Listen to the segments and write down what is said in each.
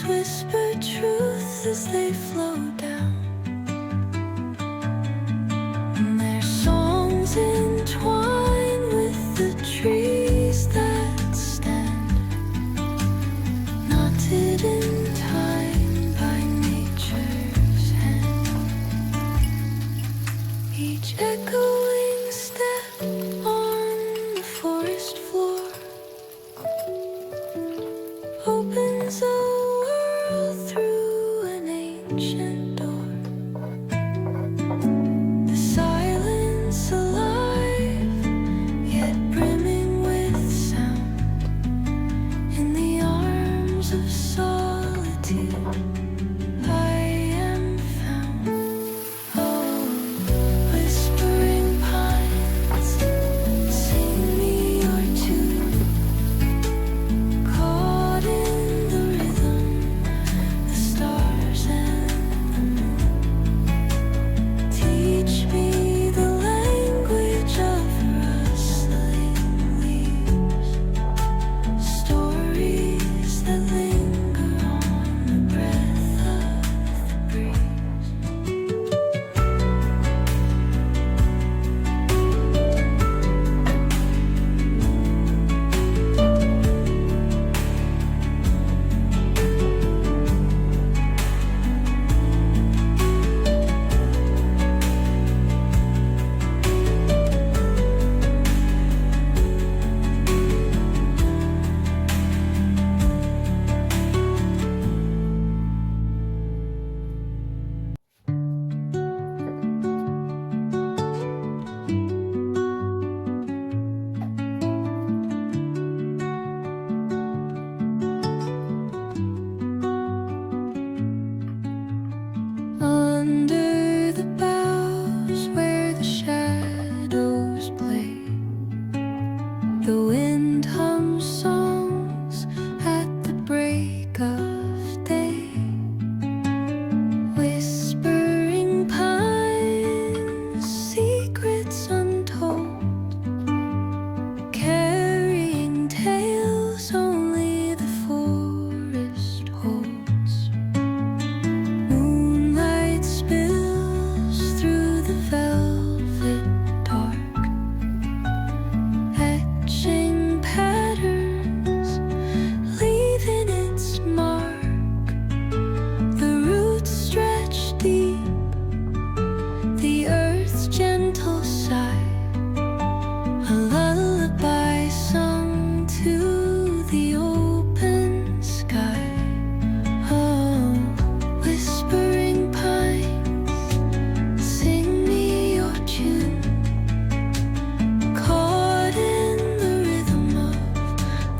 rivers whisper truth as they flow down, and their songs entwine with the trees that stand, knotted in time by nature's hand. Each echoing step on the forest floor opens a world through an ancient door. The silence alive, yet brimming with sound. In the arms of solitude, I am found. Oh, whispering pines, sing me your tune. Caught in the rhythm, the stars and the moon. Teach me the language of rustling leaves, stories that linger on the breath of the breeze. Under the boughs where the shadows play, the wind hums songs at the break of day. Whispering pines, secrets untold, carrying tales only the forest holds. Moonlight spills through the velvet dark, etching patterns, leaving its mark. The roots stretch deep, the earth's gentle sigh, a lullaby sung to the open sky. Oh, whispering pines, sing me your tune. Caught in the rhythm of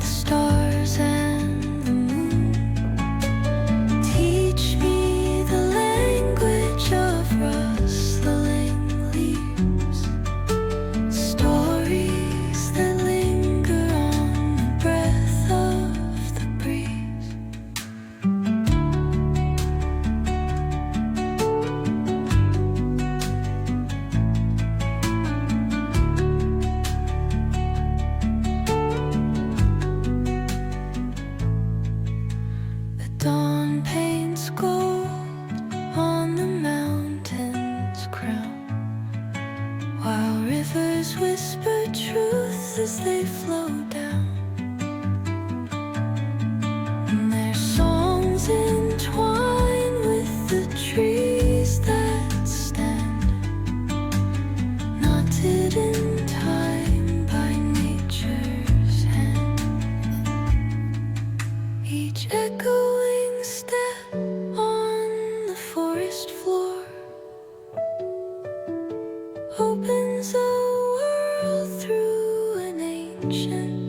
the stars and the moon. Teach me the language of rustling leaves, stories that linger on the breath of the breeze. The dawn paints gold on the mountain's crown, while rivers whisper truth as they flow down, and their songs entwine with the trees that stand, knotted in time by nature's hand. Each echoing step on the forest floor opens a world through an ancient